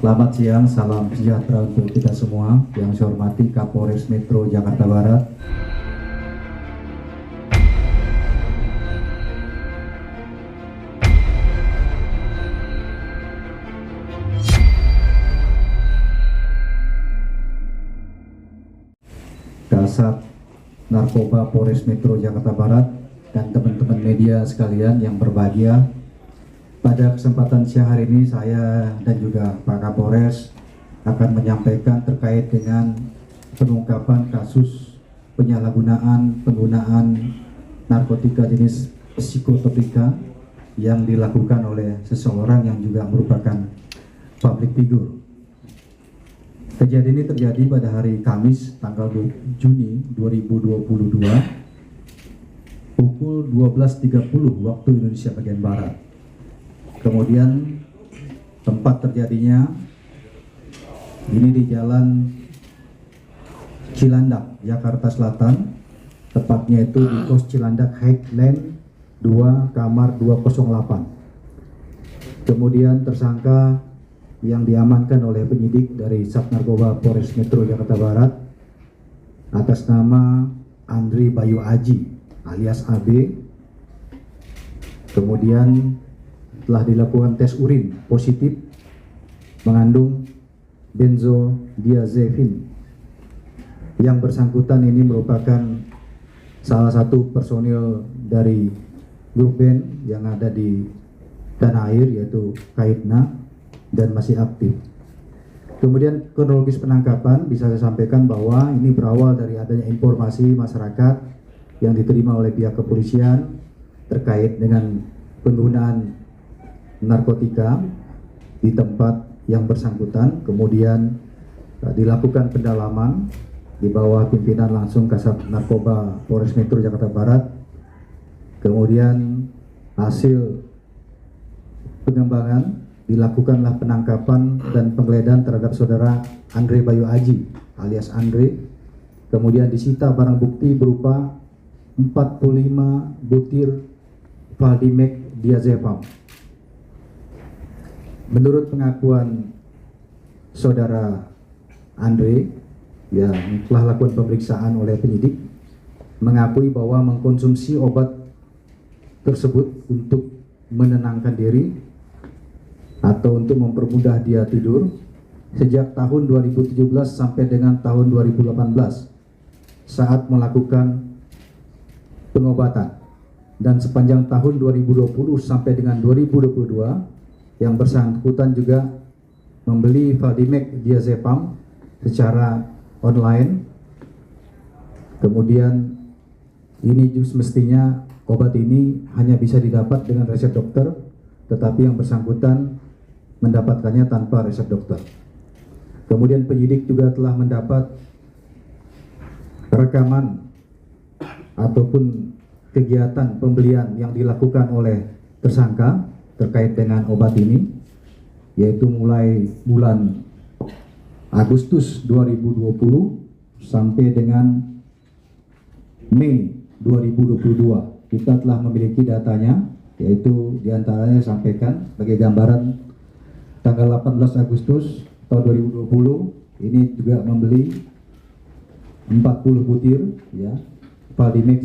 Selamat siang, salam sejahtera untuk kita semua. Yang saya hormati Kapolres Metro Jakarta Barat. Kasat Narkoba Polres Metro Jakarta Barat dan teman-teman media sekalian yang berbahagia. Pada kesempatan siang hari ini saya dan juga Pak Kapolres akan menyampaikan terkait dengan pengungkapan kasus penyalahgunaan penggunaan narkotika jenis psikotropika yang dilakukan oleh seseorang yang juga merupakan public figure. Kejadian ini terjadi pada hari Kamis tanggal 2 Juni 2022 pukul 12.30 waktu Indonesia bagian Barat. Kemudian tempat terjadinya ini di Jalan Cilandak, Jakarta Selatan, tepatnya itu di Kos Cilandak Highland 2 kamar 208. Kemudian tersangka yang diamankan oleh penyidik dari Sat Narkoba Polres Metro Jakarta Barat atas nama Andri Bayu Aji alias AB. Kemudian telah dilakukan tes urin positif mengandung benzodiazepin. Yang bersangkutan ini merupakan salah satu personil dari grup band yang ada di tanah air yaitu Kaitna dan masih aktif. Kemudian kronologis penangkapan bisa saya sampaikan bahwa ini berawal dari adanya informasi masyarakat yang diterima oleh pihak kepolisian terkait dengan penggunaan narkotika di tempat yang bersangkutan. Kemudian dilakukan pendalaman di bawah pimpinan langsung Kasat Narkoba Polres Metro Jakarta Barat. Kemudian hasil pengembangan dilakukanlah penangkapan dan penggeledahan terhadap saudara Andre Bayu Aji alias Andre. Kemudian disita barang bukti berupa 45 butir valdimek diazepam. Menurut pengakuan saudara Andre yang telah lakukan pemeriksaan oleh penyidik, mengakui bahwa mengkonsumsi obat tersebut untuk menenangkan diri atau untuk mempermudah dia tidur sejak tahun 2017 sampai dengan tahun 2018 saat melakukan pengobatan, dan sepanjang tahun 2020 sampai dengan 2022 yang bersangkutan juga membeli valdimek diazepam secara online. Kemudian ini semestinya obat ini hanya bisa didapat dengan resep dokter, tetapi yang bersangkutan mendapatkannya tanpa resep dokter. Kemudian penyidik juga telah mendapat rekaman ataupun kegiatan pembelian yang dilakukan oleh tersangka terkait dengan obat ini, yaitu mulai bulan Agustus 2020 sampai dengan Mei 2022. Kita telah memiliki datanya, yaitu diantaranya sampaikan sebagai gambaran tanggal 18 Agustus tahun 2020 ini juga membeli 40 butir ya valdimek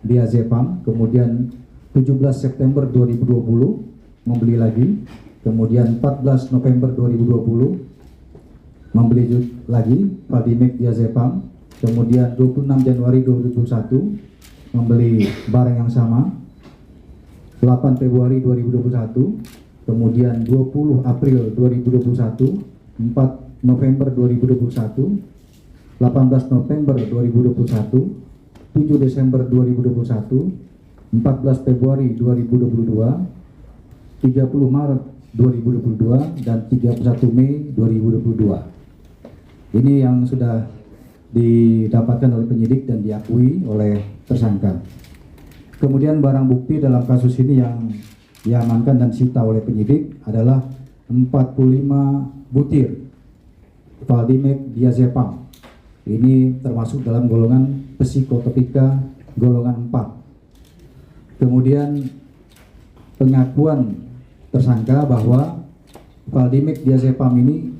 diazepam. Kemudian 17 September 2020 membeli lagi, kemudian 14 November 2020 membeli lagi valdimek diazepam, kemudian 26 Januari 2021 membeli barang yang sama, 8 Februari 2021, kemudian 20 April 2021, 4 November 2021, 18 November 2021, 7 Desember 2021, 14 Februari 2022, 30 Maret 2022 dan 31 Mei 2022. Ini yang sudah didapatkan oleh penyidik dan diakui oleh tersangka. Kemudian barang bukti dalam kasus ini yang diamankan dan disita oleh penyidik adalah 45 butir valdimek diazepam. Ini termasuk dalam golongan psikotropika golongan 4. Kemudian pengakuan tersangka bahwa Valdimik diazepam ini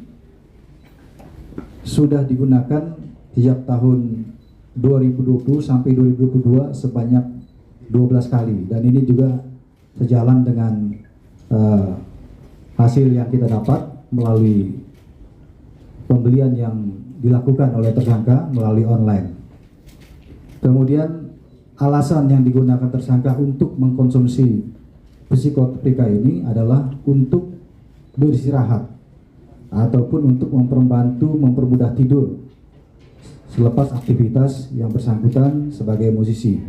sudah digunakan sejak tahun 2020 sampai 2022 sebanyak 12 kali, dan ini juga sejalan dengan hasil yang kita dapat melalui pembelian yang dilakukan oleh tersangka melalui online. Kemudian alasan yang digunakan tersangka untuk mengkonsumsi psikotropika ini adalah untuk beristirahat ataupun untuk mempermudah tidur selepas aktivitas yang bersangkutan sebagai musisi.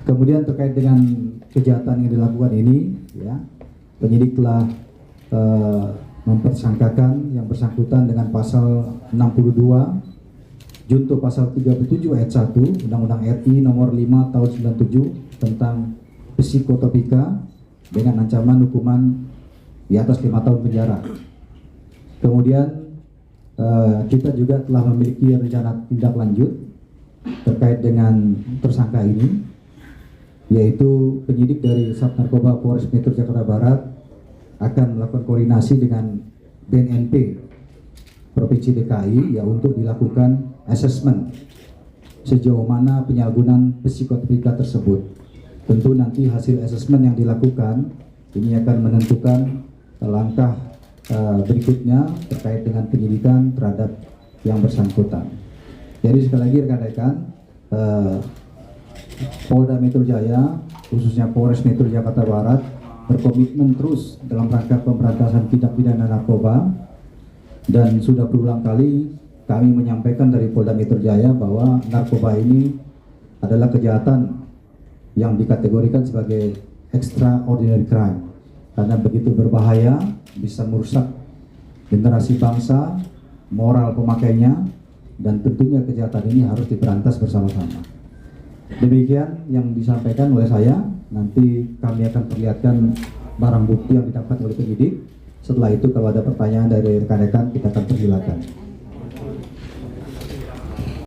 Kemudian terkait dengan kejahatan yang dilakukan ini, ya, penyidik telah mempersangkakan yang bersangkutan dengan pasal 62 junto pasal 37 ayat 1 Undang-Undang RI nomor 5 tahun 97 tentang psikotropika dengan ancaman hukuman di atas 5 tahun penjara. Kemudian kita juga telah memiliki rencana tindak lanjut terkait dengan tersangka ini, yaitu penyidik dari Sat Narkoba Polres Metro Jakarta Barat akan melakukan koordinasi dengan BNNP Provinsi DKI ya untuk dilakukan asesmen sejauh mana penyalahgunaan psikotropika tersebut. Tentu nanti hasil asesmen yang dilakukan ini akan menentukan langkah berikutnya terkait dengan penyidikan terhadap yang bersangkutan. Jadi sekali lagi rekan-rekan, Polda Metro Jaya khususnya Polres Metro Jakarta Barat berkomitmen terus dalam rangka pemberantasan tindak pidana narkoba, dan sudah berulang kali kami menyampaikan dari Polda Metro Jaya bahwa narkoba ini adalah kejahatan yang dikategorikan sebagai extraordinary crime karena begitu berbahaya, bisa merusak generasi bangsa, moral pemakainya, dan tentunya kejahatan ini harus diberantas bersama-sama. Demikian yang disampaikan oleh saya. Nanti kami akan perlihatkan barang bukti yang didapat oleh penyidik. Setelah itu kalau ada pertanyaan dari rekan-rekan kita akan persilakan.